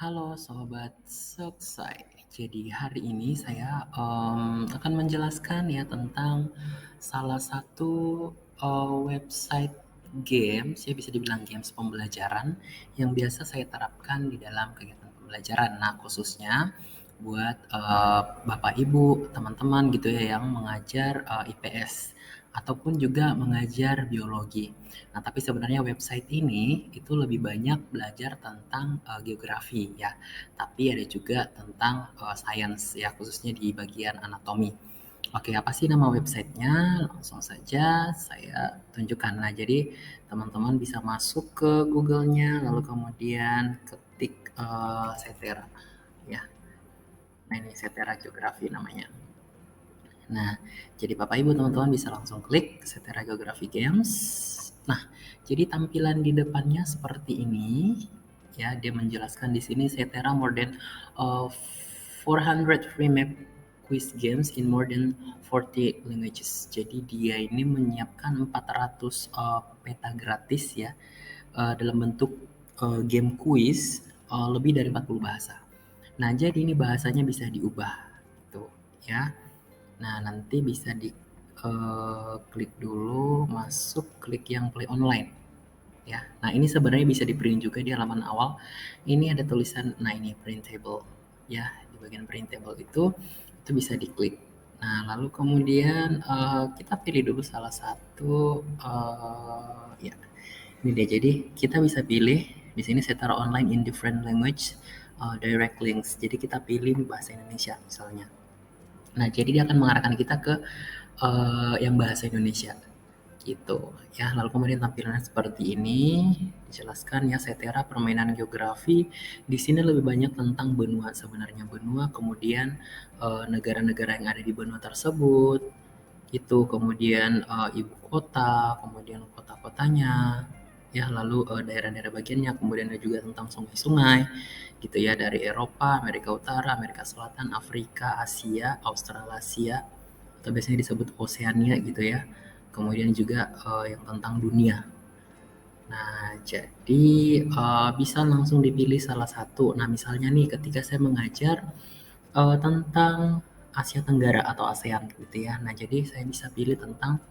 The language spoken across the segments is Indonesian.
Halo Sobat Soksai. Jadi hari ini saya akan menjelaskan ya tentang salah satu website games, ya bisa dibilang games pembelajaran yang biasa saya terapkan di dalam kegiatan pembelajaran. Nah, khususnya buat Bapak Ibu, teman-teman gitu ya yang mengajar IPS ataupun juga mengajar biologi. Nah, tapi sebenarnya website ini itu lebih banyak belajar tentang geografi ya, tapi ada juga tentang sains ya, khususnya di bagian anatomi. Oke, apa sih nama websitenya? Langsung saja saya tunjukkan. Nah, jadi teman-teman bisa masuk ke Google-nya, lalu kemudian ketik Setera ya. Nah, ini Setera Geografi namanya. Nah, jadi Bapak Ibu teman-teman bisa langsung klik Setera Geography Games. Nah, jadi tampilan di depannya seperti ini. Ya, dia menjelaskan di sini Setera more than 400 free map quiz games in more than 40 languages. Jadi dia ini menyiapkan 400 peta gratis ya dalam bentuk game quiz lebih dari 40 bahasa. Nah, jadi ini bahasanya bisa diubah gitu ya. Nah, nanti bisa di klik dulu, masuk, klik yang play online ya. Nah, ini sebenarnya bisa di print juga di halaman awal. Ini ada tulisan, nah ini printable ya. Di bagian printable itu bisa diklik. Nah, lalu kemudian kita pilih dulu salah satu ya. Ini deh. Jadi kita bisa pilih di sini saya taruh online in different language direct links. Jadi kita pilih bahasa Indonesia misalnya. Nah, jadi dia akan mengarahkan kita ke yang bahasa Indonesia gitu ya. Lalu kemudian tampilannya seperti ini, dijelaskan ya Setera permainan geografi. Di sini lebih banyak tentang benua sebenarnya, benua, kemudian negara-negara yang ada di benua tersebut itu, kemudian ibu kota, kemudian kota-kotanya ya, lalu daerah-daerah bagiannya, kemudian ada juga tentang sungai-sungai gitu ya, dari Eropa, Amerika Utara, Amerika Selatan, Afrika, Asia, Australasia, atau biasanya disebut Oseania gitu ya. Kemudian juga yang tentang dunia. Nah, jadi bisa langsung dipilih salah satu. Nah, misalnya nih ketika saya mengajar tentang Asia Tenggara atau ASEAN gitu ya. Nah, jadi saya bisa pilih tentang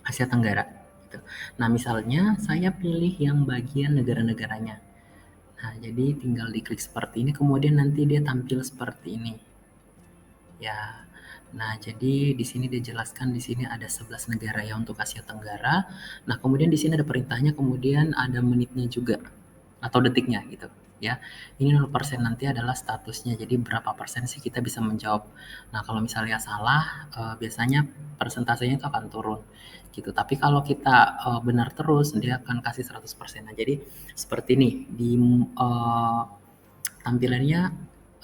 Asia Tenggara gitu. Nah, misalnya saya pilih yang bagian negara-negaranya. Nah, jadi tinggal diklik seperti ini, kemudian nanti dia tampil seperti ini. Ya. Nah, jadi di sini dijelaskan di sini ada 11 negara ya untuk Asia Tenggara. Nah, kemudian di sini ada perintahnya, kemudian ada menitnya juga atau detiknya gitu ya. Ini 0% nanti adalah statusnya. Jadi berapa persen sih kita bisa menjawab. Nah, kalau misalnya salah biasanya persentasenya itu akan turun gitu. Tapi kalau kita benar terus dia akan kasih 100%. Nah, jadi seperti ini di tampilannya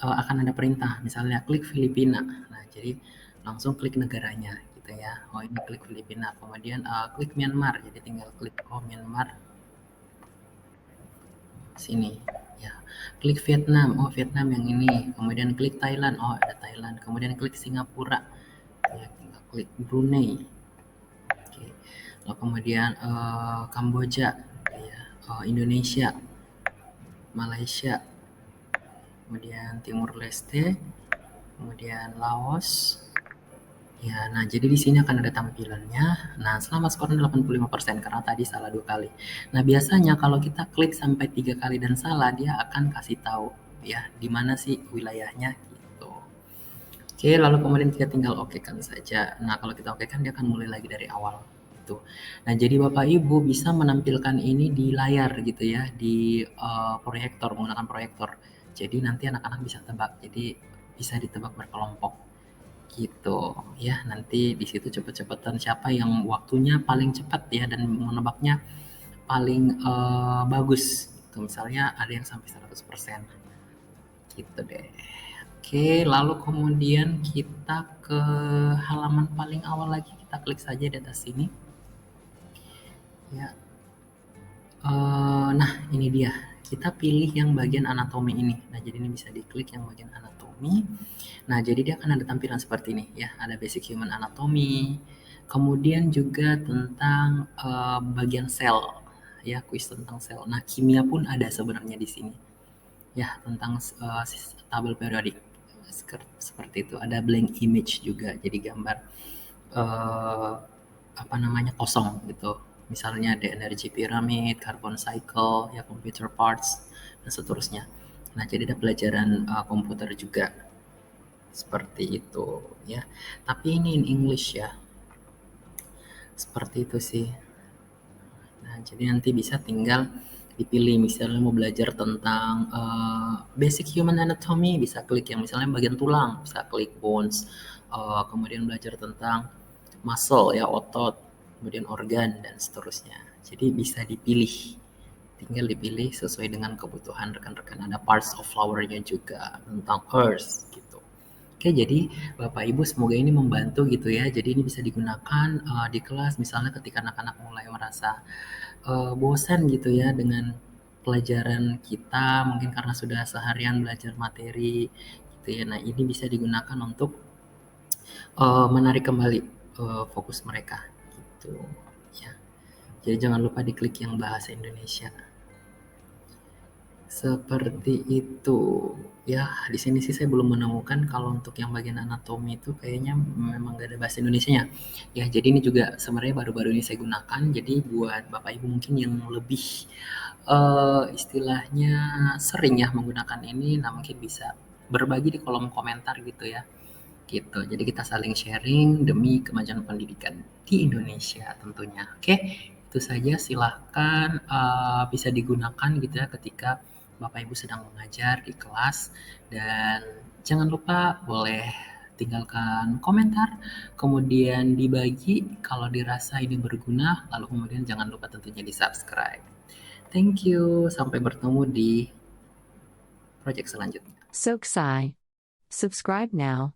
akan ada perintah, misalnya klik Filipina. Nah, jadi langsung klik negaranya gitu ya. Oh, ini klik Filipina, kemudian klik Myanmar. Jadi tinggal klik Myanmar sini ya. Klik Vietnam, oh Vietnam yang ini. Kemudian klik Thailand, oh ada Thailand. Kemudian klik Singapura. Ya, tinggal klik Brunei. Oke. Lalu kemudian Kamboja ya, Indonesia, Malaysia, kemudian Timur Leste, kemudian Laos. Ya, nah jadi di sini akan ada tampilannya. Nah, selama skornya 85% karena tadi salah 2 kali. Nah, biasanya kalau kita klik sampai 3 kali dan salah, dia akan kasih tahu ya di mana sih wilayahnya gitu. Oke, lalu kemudian kita tinggal okekan saja. Nah, kalau kita okekan dia akan mulai lagi dari awal gitu. Nah, jadi Bapak Ibu bisa menampilkan ini di layar gitu ya, di proyektor, menggunakan proyektor. Jadi nanti anak-anak bisa tebak. Jadi bisa ditebak berkelompok gitu ya. Nanti di situ cepet-cepetan siapa yang waktunya paling cepat ya dan menebaknya paling bagus gitu. Misalnya ada yang sampai 100% gitu deh. Oke, lalu kemudian kita ke halaman paling awal lagi, kita klik saja di atas sini ya. Nah, ini dia, kita pilih yang bagian anatomi ini. Nah, jadi ini bisa diklik yang bagian anatomi. Nah, jadi dia akan ada tampilan seperti ini ya, ada basic human anatomy, kemudian juga tentang bagian sel ya, kuis tentang sel. Nah, kimia pun ada sebenarnya di sini ya tentang tabel periodik seperti itu. Ada blank image juga, jadi gambar eh, apa namanya kosong gitu. Misalnya ada energy pyramid, carbon cycle, ya computer parts dan seterusnya. Nah, jadi ada pelajaran komputer juga seperti itu ya. Tapi ini in English ya. Seperti itu sih. Nah, jadi nanti bisa tinggal dipilih misalnya mau belajar tentang basic human anatomy bisa klik yang misalnya bagian tulang, bisa klik bones. Kemudian belajar tentang muscle ya otot, kemudian organ dan seterusnya. Jadi bisa dipilih. Tinggal dipilih sesuai dengan kebutuhan rekan-rekan. Ada parts of flower-nya juga tentang earth gitu. Oke, jadi Bapak Ibu semoga ini membantu gitu ya. Jadi ini bisa digunakan di kelas misalnya ketika anak-anak mulai merasa bosan gitu ya dengan pelajaran kita, mungkin karena sudah seharian belajar materi gitu ya. Nah, ini bisa digunakan untuk menarik kembali fokus mereka gitu ya. Jadi jangan lupa diklik yang bahasa Indonesia. Seperti itu. Ya, di sini sih saya belum menemukan kalau untuk yang bagian anatomi itu kayaknya memang nggak ada bahasa Indonesianya. Ya, jadi ini juga sebenarnya baru-baru ini saya gunakan. Jadi buat Bapak Ibu mungkin yang lebih istilahnya sering ya menggunakan ini, nah mungkin bisa berbagi di kolom komentar gitu ya. Gitu. Jadi kita saling sharing demi kemajuan pendidikan di Indonesia tentunya. Oke, itu saja silahkan bisa digunakan gitu ya ketika Bapak Ibu sedang mengajar di kelas dan jangan lupa boleh tinggalkan komentar, kemudian dibagi kalau dirasa ini berguna, lalu kemudian jangan lupa tentunya di-subscribe. Thank you, sampai bertemu di project selanjutnya. Soksai. Subscribe now.